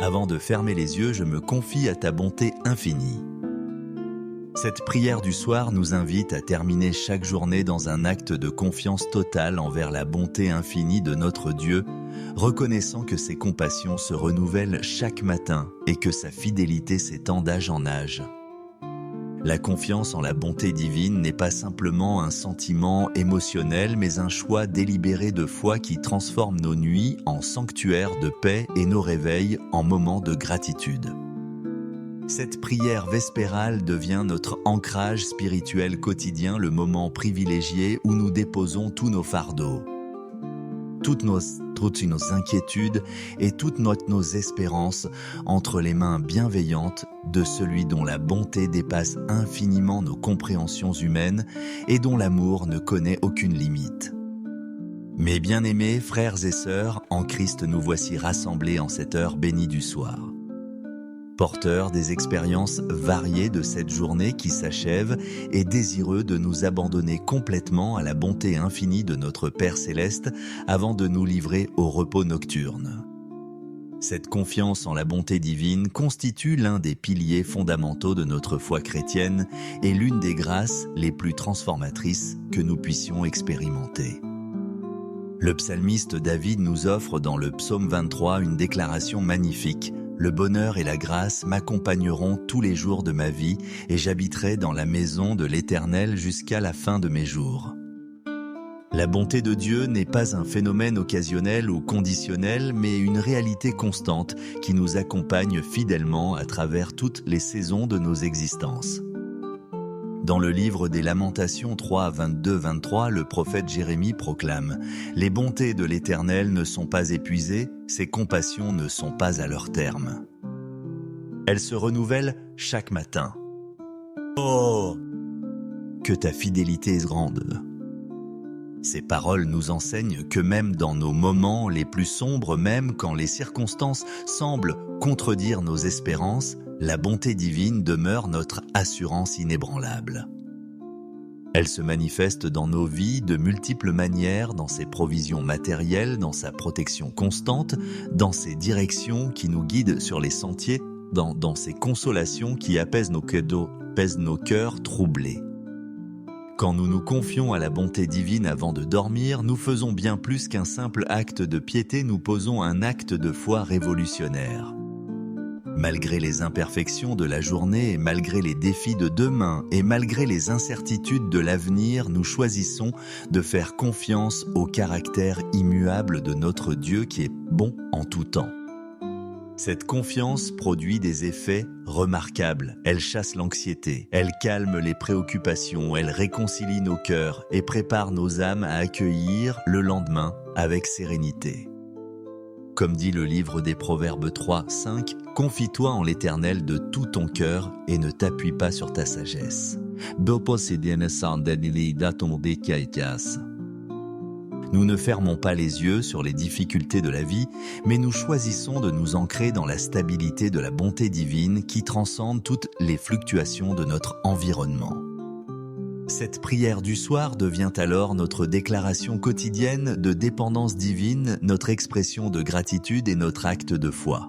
Avant de fermer les yeux, je me confie à ta bonté infinie. Cette prière du soir nous invite à terminer chaque journée dans un acte de confiance totale envers la bonté infinie de notre Dieu, reconnaissant que ses compassions se renouvellent chaque matin et que sa fidélité s'étend d'âge en âge. La confiance en la bonté divine n'est pas simplement un sentiment émotionnel, mais un choix délibéré de foi qui transforme nos nuits en sanctuaires de paix et nos réveils en moments de gratitude. Cette prière vespérale devient notre ancrage spirituel quotidien, le moment privilégié où nous déposons tous nos fardeaux, toutes nos inquiétudes et toutes nos espérances entre les mains bienveillantes de celui dont la bonté dépasse infiniment nos compréhensions humaines et dont l'amour ne connaît aucune limite. Mes bien-aimés frères et sœurs, en Christ nous voici rassemblés en cette heure bénie du soir. Porteurs des expériences variées de cette journée qui s'achève et désireux de nous abandonner complètement à la bonté infinie de notre Père Céleste avant de nous livrer au repos nocturne. Cette confiance en la bonté divine constitue l'un des piliers fondamentaux de notre foi chrétienne et l'une des grâces les plus transformatrices que nous puissions expérimenter. Le psalmiste David nous offre dans le psaume 23 une déclaration magnifique. Le bonheur et la grâce m'accompagneront tous les jours de ma vie et j'habiterai dans la maison de l'Éternel jusqu'à la fin de mes jours. La bonté de Dieu n'est pas un phénomène occasionnel ou conditionnel, mais une réalité constante qui nous accompagne fidèlement à travers toutes les saisons de nos existences. Dans le livre des Lamentations 3, 22-23, le prophète Jérémie proclame « Les bontés de l'Éternel ne sont pas épuisées, ses compassions ne sont pas à leur terme. Elles se renouvellent chaque matin. Oh, que ta fidélité est grande !» Ces paroles nous enseignent que même dans nos moments les plus sombres, même quand les circonstances semblent contredire nos espérances, la bonté divine demeure notre assurance inébranlable. Elle se manifeste dans nos vies de multiples manières, dans ses provisions matérielles, dans sa protection constante, dans ses directions qui nous guident sur les sentiers, dans ses consolations qui apaisent nos cœurs troublés. Quand nous nous confions à la bonté divine avant de dormir, nous faisons bien plus qu'un simple acte de piété, nous posons un acte de foi révolutionnaire. Malgré les imperfections de la journée, et malgré les défis de demain, et malgré les incertitudes de l'avenir, nous choisissons de faire confiance au caractère immuable de notre Dieu qui est bon en tout temps. Cette confiance produit des effets remarquables. Elle chasse l'anxiété, elle calme les préoccupations, elle réconcilie nos cœurs et prépare nos âmes à accueillir le lendemain avec sérénité. Comme dit le livre des Proverbes 3, 5, « Confie-toi en l'Éternel de tout ton cœur et ne t'appuie pas sur ta sagesse. » Nous ne fermons pas les yeux sur les difficultés de la vie, mais nous choisissons de nous ancrer dans la stabilité de la bonté divine qui transcende toutes les fluctuations de notre environnement. Cette prière du soir devient alors notre déclaration quotidienne de dépendance divine, notre expression de gratitude et notre acte de foi.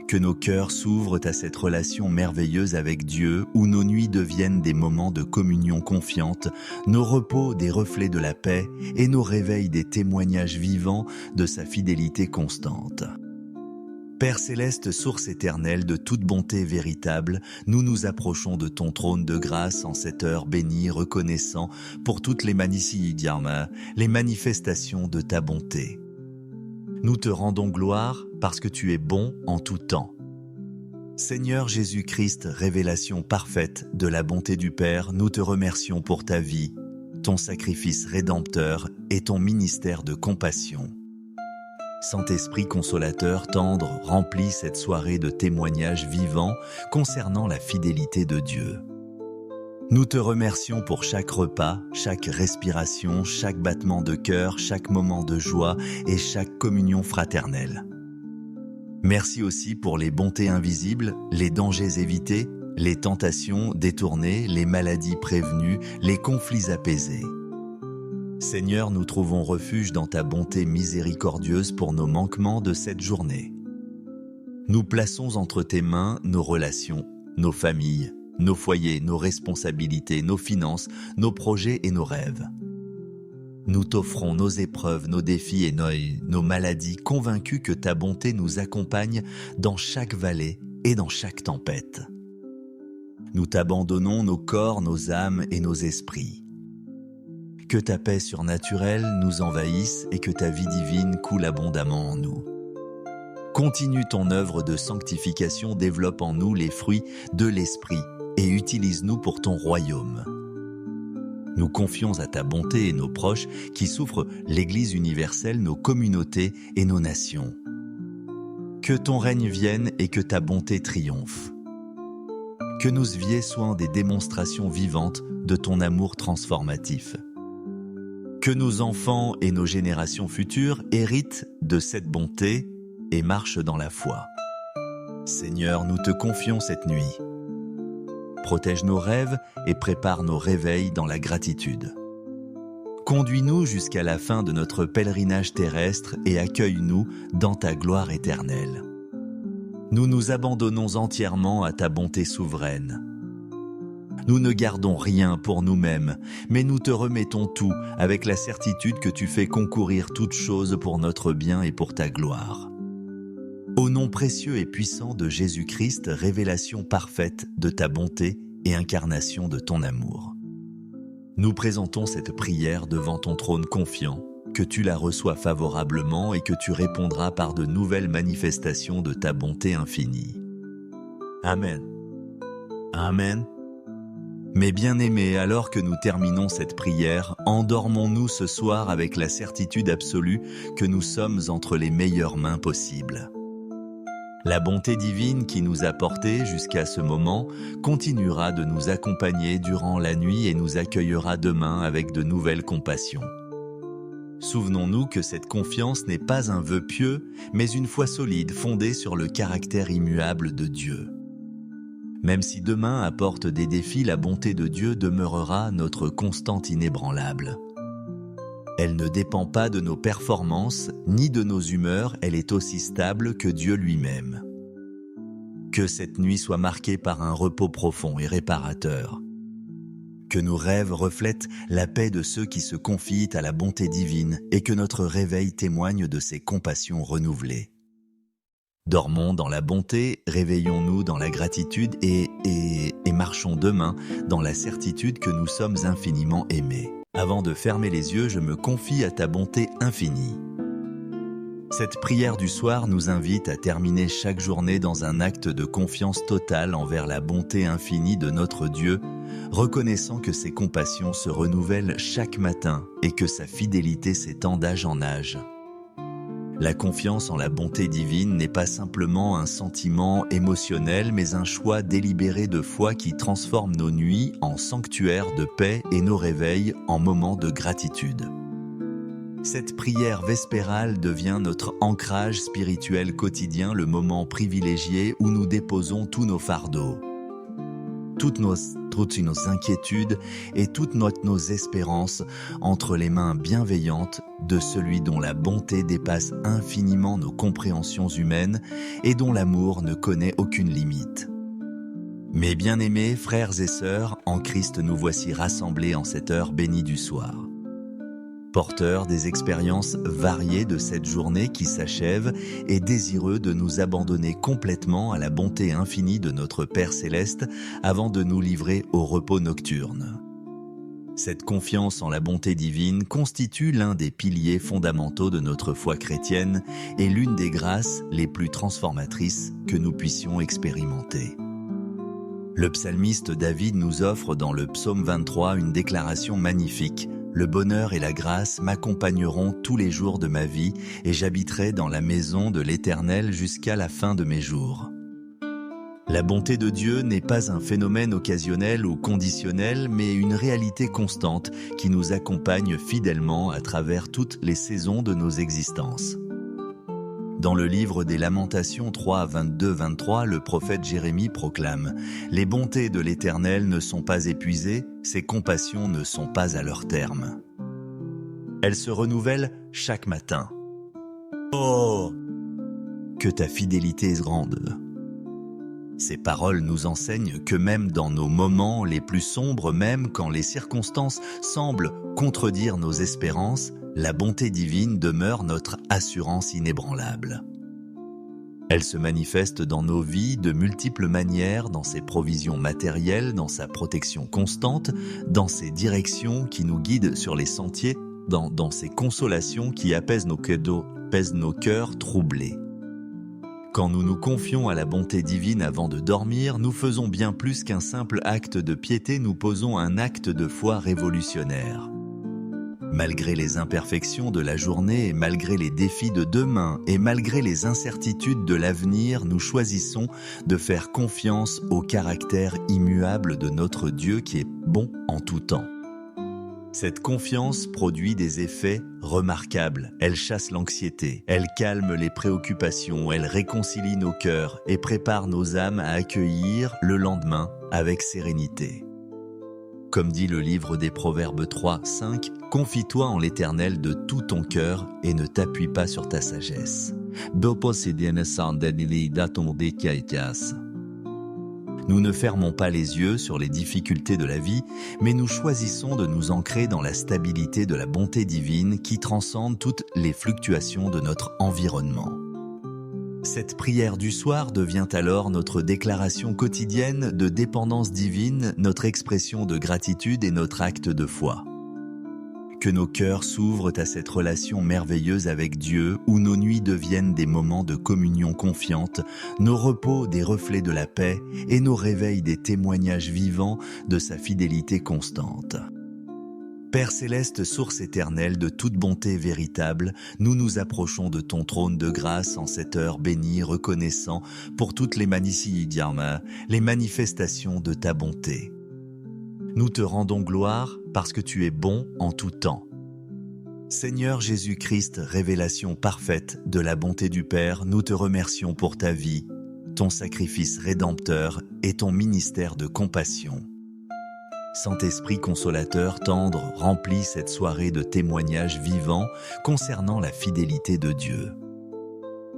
Que nos cœurs s'ouvrent à cette relation merveilleuse avec Dieu, où nos nuits deviennent des moments de communion confiante, nos repos des reflets de la paix et nos réveils des témoignages vivants de sa fidélité constante. Père Céleste, source éternelle de toute bonté véritable, nous nous approchons de ton trône de grâce en cette heure bénie, reconnaissant pour toutes les manifestations de ta bonté. Nous te rendons gloire parce que tu es bon en tout temps. Seigneur Jésus-Christ, révélation parfaite de la bonté du Père, nous te remercions pour ta vie, ton sacrifice rédempteur et ton ministère de compassion. Saint-Esprit consolateur, tendre, remplis cette soirée de témoignages vivants concernant la fidélité de Dieu. Nous te remercions pour chaque repas, chaque respiration, chaque battement de cœur, chaque moment de joie et chaque communion fraternelle. Merci aussi pour les bontés invisibles, les dangers évités, les tentations détournées, les maladies prévenues, les conflits apaisés. Seigneur, nous trouvons refuge dans ta bonté miséricordieuse pour nos manquements de cette journée. Nous plaçons entre tes mains nos relations, nos familles, nos foyers, nos responsabilités, nos finances, nos projets et nos rêves. Nous t'offrons nos épreuves, nos défis et nos maladies, convaincus que ta bonté nous accompagne dans chaque vallée et dans chaque tempête. Nous t'abandonnons nos corps, nos âmes et nos esprits. Que ta paix surnaturelle nous envahisse et que ta vie divine coule abondamment en nous. Continue ton œuvre de sanctification, développe en nous les fruits de l'esprit et utilise-nous pour ton royaume. Nous confions à ta bonté et nos proches qui souffrent l'Église universelle, nos communautés et nos nations. Que ton règne vienne et que ta bonté triomphe. Que nos vies soient des démonstrations vivantes de ton amour transformatif. Que nos enfants et nos générations futures héritent de cette bonté et marchent dans la foi. Seigneur, nous te confions cette nuit. Protège nos rêves et prépare nos réveils dans la gratitude. Conduis-nous jusqu'à la fin de notre pèlerinage terrestre et accueille-nous dans ta gloire éternelle. Nous nous abandonnons entièrement à ta bonté souveraine. Nous ne gardons rien pour nous-mêmes, mais nous te remettons tout avec la certitude que tu fais concourir toutes choses pour notre bien et pour ta gloire. Au nom précieux et puissant de Jésus-Christ, révélation parfaite de ta bonté et incarnation de ton amour. Nous présentons cette prière devant ton trône confiant, que tu la reçois favorablement et que tu répondras par de nouvelles manifestations de ta bonté infinie. Amen. Amen. Mes bien-aimés, alors que nous terminons cette prière, endormons-nous ce soir avec la certitude absolue que nous sommes entre les meilleures mains possibles. La bonté divine qui nous a portés jusqu'à ce moment continuera de nous accompagner durant la nuit et nous accueillera demain avec de nouvelles compassions. Souvenons-nous que cette confiance n'est pas un vœu pieux, mais une foi solide fondée sur le caractère immuable de Dieu. Même si demain apporte des défis, la bonté de Dieu demeurera notre constante inébranlable. Elle ne dépend pas de nos performances ni de nos humeurs, elle est aussi stable que Dieu lui-même. Que cette nuit soit marquée par un repos profond et réparateur. Que nos rêves reflètent la paix de ceux qui se confient à la bonté divine et que notre réveil témoigne de ses compassions renouvelées. Dormons dans la bonté, réveillons-nous dans la gratitude et marchons demain dans la certitude que nous sommes infiniment aimés. Avant de fermer les yeux, je me confie à ta bonté infinie. Cette prière du soir nous invite à terminer chaque journée dans un acte de confiance totale envers la bonté infinie de notre Dieu, reconnaissant que ses compassions se renouvellent chaque matin et que sa fidélité s'étend d'âge en âge. La confiance en la bonté divine n'est pas simplement un sentiment émotionnel, mais un choix délibéré de foi qui transforme nos nuits en sanctuaires de paix et nos réveils en moments de gratitude. Cette prière vespérale devient notre ancrage spirituel quotidien, le moment privilégié où nous déposons tous nos fardeaux, toutes nos inquiétudes et toutes nos espérances entre les mains bienveillantes de celui dont la bonté dépasse infiniment nos compréhensions humaines et dont l'amour ne connaît aucune limite. Mes bien-aimés frères et sœurs, en Christ nous voici rassemblés en cette heure bénie du soir. Porteurs des expériences variées de cette journée qui s'achève et désireux de nous abandonner complètement à la bonté infinie de notre Père Céleste avant de nous livrer au repos nocturne. Cette confiance en la bonté divine constitue l'un des piliers fondamentaux de notre foi chrétienne et l'une des grâces les plus transformatrices que nous puissions expérimenter. Le psalmiste David nous offre dans le psaume 23 une déclaration magnifique. Le bonheur et la grâce m'accompagneront tous les jours de ma vie et j'habiterai dans la maison de l'Éternel jusqu'à la fin de mes jours. La bonté de Dieu n'est pas un phénomène occasionnel ou conditionnel, mais une réalité constante qui nous accompagne fidèlement à travers toutes les saisons de nos existences. Dans le livre des Lamentations 3, 22-23, le prophète Jérémie proclame « Les bontés de l'Éternel ne sont pas épuisées, ses compassions ne sont pas à leur terme. Elles se renouvellent chaque matin. » Oh ! que ta fidélité est grande. Ces paroles nous enseignent que même dans nos moments les plus sombres, même quand les circonstances semblent contredire nos espérances, la bonté divine demeure notre assurance inébranlable. Elle se manifeste dans nos vies de multiples manières, dans ses provisions matérielles, dans sa protection constante, dans ses directions qui nous guident sur les sentiers, dans ses consolations qui apaisent nos cœurs troublés. Quand nous nous confions à la bonté divine avant de dormir, nous faisons bien plus qu'un simple acte de piété, nous posons un acte de foi révolutionnaire. Malgré les imperfections de la journée et malgré les défis de demain et malgré les incertitudes de l'avenir, nous choisissons de faire confiance au caractère immuable de notre Dieu qui est bon en tout temps. Cette confiance produit des effets remarquables. Elle chasse l'anxiété, elle calme les préoccupations, elle réconcilie nos cœurs et prépare nos âmes à accueillir le lendemain avec sérénité. Comme dit le livre des Proverbes 3, 5, « Confie-toi en l'Éternel de tout ton cœur et ne t'appuie pas sur ta sagesse. » Nous ne fermons pas les yeux sur les difficultés de la vie, mais nous choisissons de nous ancrer dans la stabilité de la bonté divine qui transcende toutes les fluctuations de notre environnement. Cette prière du soir devient alors notre déclaration quotidienne de dépendance divine, notre expression de gratitude et notre acte de foi. Que nos cœurs s'ouvrent à cette relation merveilleuse avec Dieu, où nos nuits deviennent des moments de communion confiante, nos repos des reflets de la paix et nos réveils des témoignages vivants de sa fidélité constante. Père céleste, source éternelle de toute bonté véritable, nous nous approchons de ton trône de grâce en cette heure bénie, reconnaissant pour toutes les manifestations de ta bonté. Nous te rendons gloire parce que tu es bon en tout temps. Seigneur Jésus-Christ, révélation parfaite de la bonté du Père, nous te remercions pour ta vie, ton sacrifice rédempteur et ton ministère de compassion. Saint-Esprit consolateur tendre, remplis cette soirée de témoignages vivants concernant la fidélité de Dieu.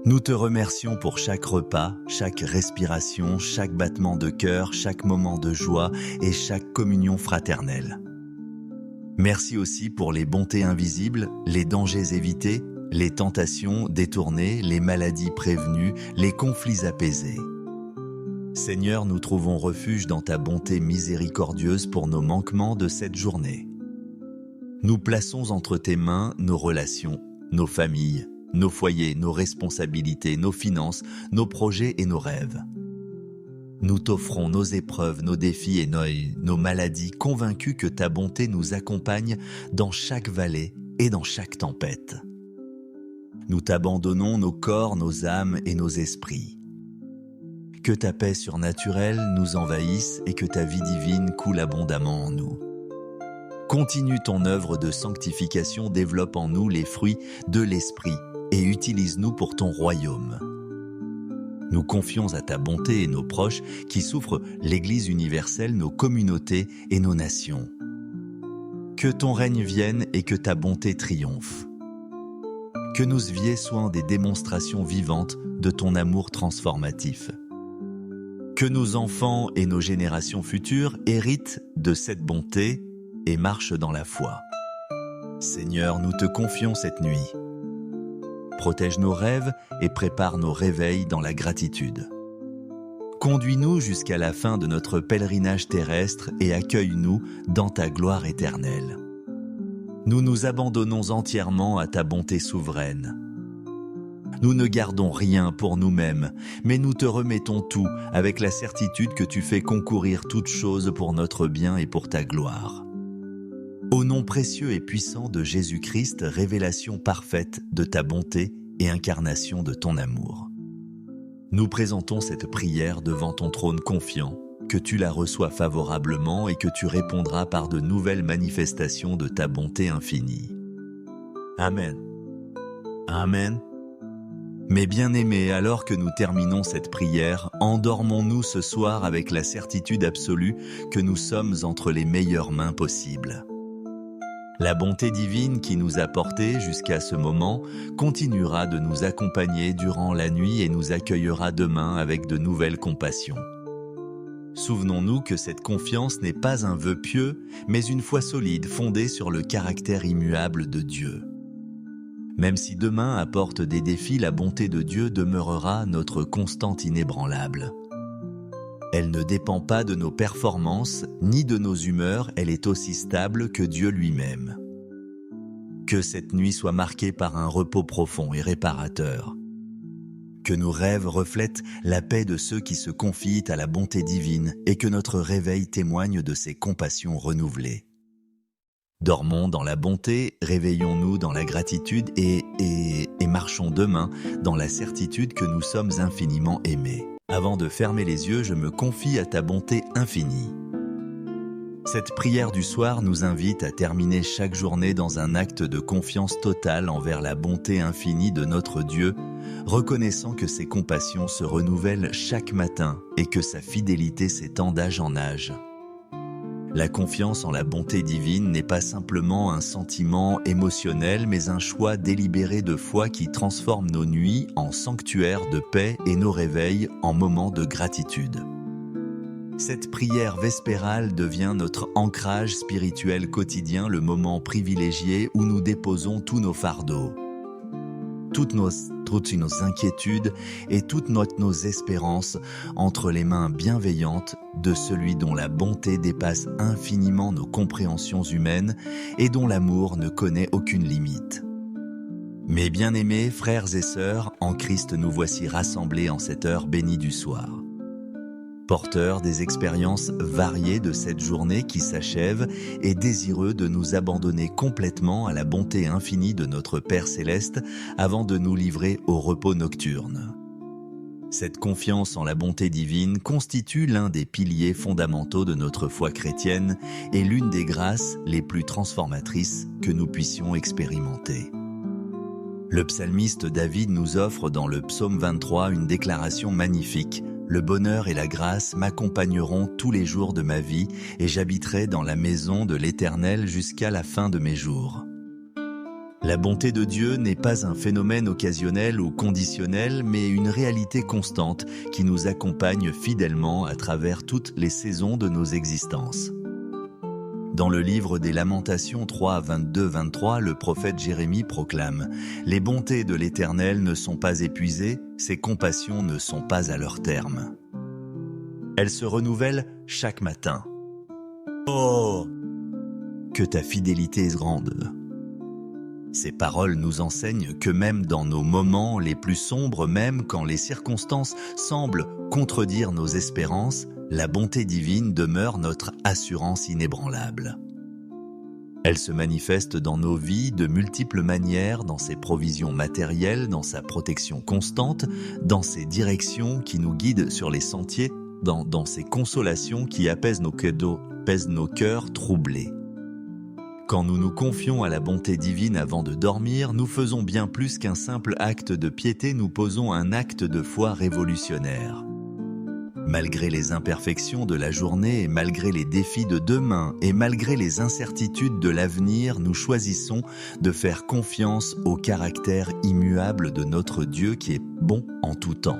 Nous te remercions pour chaque repas, chaque respiration, chaque battement de cœur, chaque moment de joie et chaque communion fraternelle. Merci aussi pour les bontés invisibles, les dangers évités, les tentations détournées, les maladies prévenues, les conflits apaisés. Seigneur, nous trouvons refuge dans ta bonté miséricordieuse pour nos manquements de cette journée. Nous plaçons entre tes mains nos relations, nos familles, nos foyers, nos responsabilités, nos finances, nos projets et nos rêves. Nous t'offrons nos épreuves, nos défis et nos maladies, convaincus que ta bonté nous accompagne dans chaque vallée et dans chaque tempête. Nous t'abandonnons nos corps, nos âmes et nos esprits. Que ta paix surnaturelle nous envahisse et que ta vie divine coule abondamment en nous. Continue ton œuvre de sanctification, développe en nous les fruits de l'Esprit et utilise-nous pour ton royaume. Nous confions à ta bonté et nos proches qui souffrent l'Église universelle, nos communautés et nos nations. Que ton règne vienne et que ta bonté triomphe. Que nos vies soient des démonstrations vivantes de ton amour transformatif. Que nos enfants et nos générations futures héritent de cette bonté et marchent dans la foi. Seigneur, nous te confions cette nuit. Protège nos rêves et prépare nos réveils dans la gratitude. Conduis-nous jusqu'à la fin de notre pèlerinage terrestre et accueille-nous dans ta gloire éternelle. Nous nous abandonnons entièrement à ta bonté souveraine. Nous ne gardons rien pour nous-mêmes, mais nous te remettons tout avec la certitude que tu fais concourir toutes choses pour notre bien et pour ta gloire. Au nom précieux et puissant de Jésus-Christ, révélation parfaite de ta bonté et incarnation de ton amour. Nous présentons cette prière devant ton trône confiant, que tu la reçois favorablement et que tu répondras par de nouvelles manifestations de ta bonté infinie. Amen. Amen. Mes bien-aimés, alors que nous terminons cette prière, endormons-nous ce soir avec la certitude absolue que nous sommes entre les meilleures mains possibles. La bonté divine qui nous a portés jusqu'à ce moment continuera de nous accompagner durant la nuit et nous accueillera demain avec de nouvelles compassions. Souvenons-nous que cette confiance n'est pas un vœu pieux, mais une foi solide fondée sur le caractère immuable de Dieu. Même si demain apporte des défis, la bonté de Dieu demeurera notre constante inébranlable. Elle ne dépend pas de nos performances, ni de nos humeurs, elle est aussi stable que Dieu lui-même. Que cette nuit soit marquée par un repos profond et réparateur. Que nos rêves reflètent la paix de ceux qui se confient à la bonté divine et que notre réveil témoigne de ses compassions renouvelées. Dormons dans la bonté, réveillons-nous dans la gratitude et marchons demain dans la certitude que nous sommes infiniment aimés. Avant de fermer les yeux, je me confie à ta bonté infinie. Cette prière du soir nous invite à terminer chaque journée dans un acte de confiance totale envers la bonté infinie de notre Dieu, reconnaissant que ses compassions se renouvellent chaque matin et que sa fidélité s'étend d'âge en âge. La confiance en la bonté divine n'est pas simplement un sentiment émotionnel, mais un choix délibéré de foi qui transforme nos nuits en sanctuaires de paix et nos réveils en moments de gratitude. Cette prière vespérale devient notre ancrage spirituel quotidien, le moment privilégié où nous déposons tous nos fardeaux, toutes nos inquiétudes et toutes nos espérances entre les mains bienveillantes de celui dont la bonté dépasse infiniment nos compréhensions humaines et dont l'amour ne connaît aucune limite. Mes bien-aimés frères et sœurs, en Christ nous voici rassemblés en cette heure bénie du soir. Porteurs des expériences variées de cette journée qui s'achève et désireux de nous abandonner complètement à la bonté infinie de notre Père Céleste avant de nous livrer au repos nocturne. Cette confiance en la bonté divine constitue l'un des piliers fondamentaux de notre foi chrétienne et l'une des grâces les plus transformatrices que nous puissions expérimenter. Le psalmiste David nous offre dans le psaume 23 une déclaration magnifique. Le bonheur et la grâce m'accompagneront tous les jours de ma vie et j'habiterai dans la maison de l'Éternel jusqu'à la fin de mes jours. La bonté de Dieu n'est pas un phénomène occasionnel ou conditionnel, mais une réalité constante qui nous accompagne fidèlement à travers toutes les saisons de nos existences. Dans le livre des Lamentations 3, 22-23, le prophète Jérémie proclame « Les bontés de l'Éternel ne sont pas épuisées, ses compassions ne sont pas à leur terme. Elles se renouvellent chaque matin. Oh, que ta fidélité est grande !» Ces paroles nous enseignent que même dans nos moments les plus sombres, même quand les circonstances semblent contredire nos espérances, la bonté divine demeure notre assurance inébranlable. Elle se manifeste dans nos vies de multiples manières, dans ses provisions matérielles, dans sa protection constante, dans ses directions qui nous guident sur les sentiers, dans ses consolations qui apaisent nos cœurs troublés. Quand nous nous confions à la bonté divine avant de dormir, nous faisons bien plus qu'un simple acte de piété, nous posons un acte de foi révolutionnaire. Malgré les imperfections de la journée et malgré les défis de demain et malgré les incertitudes de l'avenir, nous choisissons de faire confiance au caractère immuable de notre Dieu qui est bon en tout temps.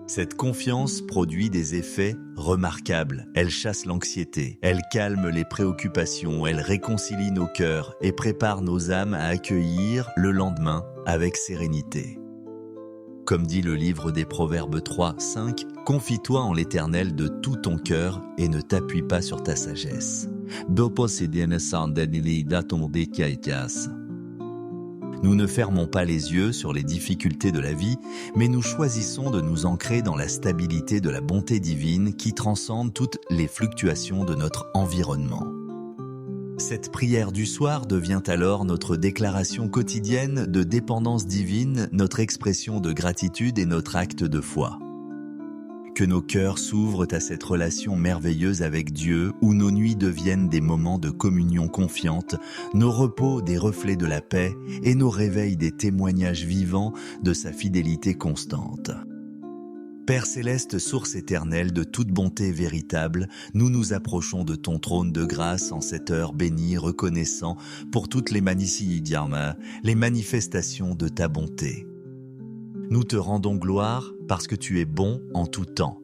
Cette confiance produit des effets remarquables. Elle chasse l'anxiété, elle calme les préoccupations, elle réconcilie nos cœurs et prépare nos âmes à accueillir le lendemain avec sérénité. Comme dit le livre des Proverbes 3, 5, « Confie-toi en l'Éternel de tout ton cœur et ne t'appuie pas sur ta sagesse. » Nous ne fermons pas les yeux sur les difficultés de la vie, mais nous choisissons de nous ancrer dans la stabilité de la bonté divine qui transcende toutes les fluctuations de notre environnement. Cette prière du soir devient alors notre déclaration quotidienne de dépendance divine, notre expression de gratitude et notre acte de foi. Que nos cœurs s'ouvrent à cette relation merveilleuse avec Dieu, où nos nuits deviennent des moments de communion confiante, nos repos des reflets de la paix et nos réveils des témoignages vivants de sa fidélité constante. Père céleste, source éternelle de toute bonté véritable, nous nous approchons de ton trône de grâce en cette heure bénie, reconnaissant pour toutes les les manifestations de ta bonté. Nous te rendons gloire parce que tu es bon en tout temps.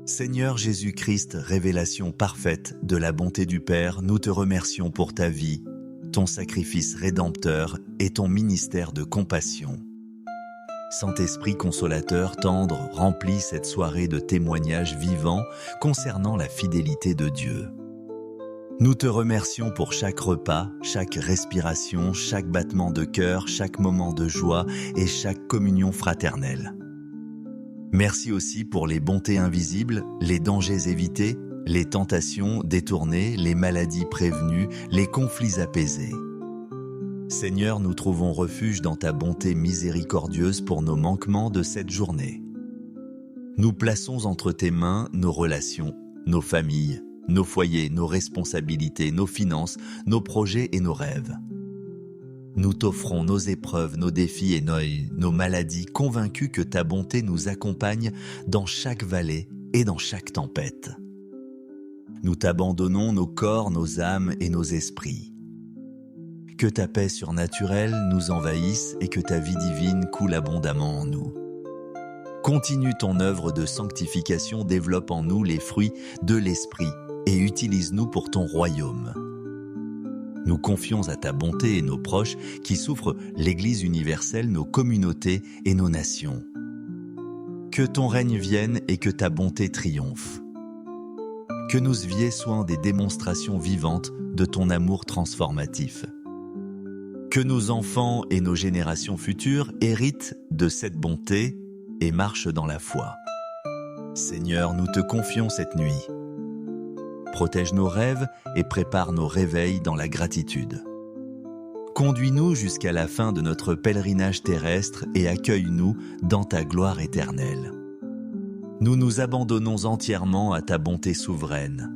Seigneur Jésus-Christ, révélation parfaite de la bonté du Père, nous te remercions pour ta vie, ton sacrifice rédempteur et ton ministère de compassion. Saint-Esprit consolateur, tendre, remplis cette soirée de témoignages vivants concernant la fidélité de Dieu. Nous te remercions pour chaque repas, chaque respiration, chaque battement de cœur, chaque moment de joie et chaque communion fraternelle. Merci aussi pour les bontés invisibles, les dangers évités, les tentations détournées, les maladies prévenues, les conflits apaisés. Seigneur, nous trouvons refuge dans ta bonté miséricordieuse pour nos manquements de cette journée. Nous plaçons entre tes mains nos relations, nos familles, nos foyers, nos responsabilités, nos finances, nos projets et nos rêves. Nous t'offrons nos épreuves, nos défis et nos maladies, convaincus que ta bonté nous accompagne dans chaque vallée et dans chaque tempête. Nous t'abandonnons nos corps, nos âmes et nos esprits. Que ta paix surnaturelle nous envahisse et que ta vie divine coule abondamment en nous. Continue ton œuvre de sanctification, développe en nous les fruits de l'Esprit et utilise-nous pour ton royaume. Nous confions à ta bonté et nos proches qui souffrent l'Église universelle, nos communautés et nos nations. Que ton règne vienne et que ta bonté triomphe. Que nos vies soient des démonstrations vivantes de ton amour transformatif. Que nos enfants et nos générations futures héritent de cette bonté et marchent dans la foi. Seigneur, nous te confions cette nuit. Protège nos rêves et prépare nos réveils dans la gratitude. Conduis-nous jusqu'à la fin de notre pèlerinage terrestre et accueille-nous dans ta gloire éternelle. Nous nous abandonnons entièrement à ta bonté souveraine.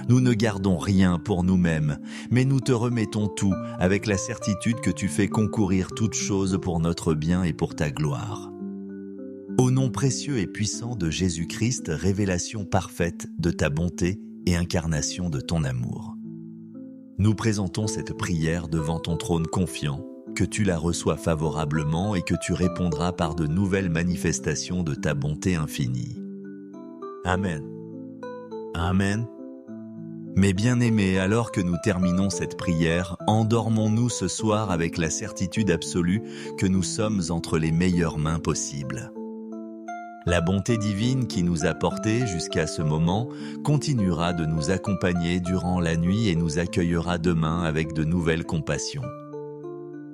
Nous ne gardons rien pour nous-mêmes, mais nous te remettons tout avec la certitude que tu fais concourir toutes choses pour notre bien et pour ta gloire. Au nom précieux et puissant de Jésus-Christ, révélation parfaite de ta bonté et incarnation de ton amour. Nous présentons cette prière devant ton trône confiant, que tu la reçois favorablement et que tu répondras par de nouvelles manifestations de ta bonté infinie. Amen. Amen. Mes bien-aimés, alors que nous terminons cette prière, endormons-nous ce soir avec la certitude absolue que nous sommes entre les meilleures mains possibles. La bonté divine qui nous a portés jusqu'à ce moment continuera de nous accompagner durant la nuit et nous accueillera demain avec de nouvelles compassions.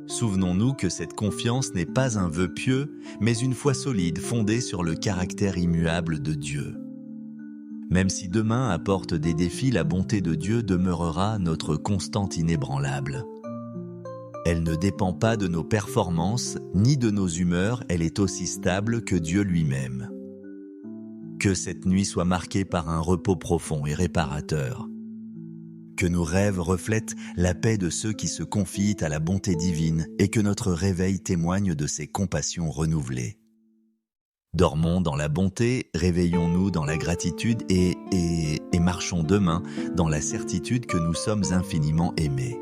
Souvenons-nous que cette confiance n'est pas un vœu pieux, mais une foi solide fondée sur le caractère immuable de Dieu. Même si demain apporte des défis, la bonté de Dieu demeurera notre constante inébranlable. Elle ne dépend pas de nos performances ni de nos humeurs, elle est aussi stable que Dieu lui-même. Que cette nuit soit marquée par un repos profond et réparateur. Que nos rêves reflètent la paix de ceux qui se confient à la bonté divine et que notre réveil témoigne de ses compassions renouvelées. Dormons dans la bonté, réveillons-nous dans la gratitude et marchons demain dans la certitude que nous sommes infiniment aimés.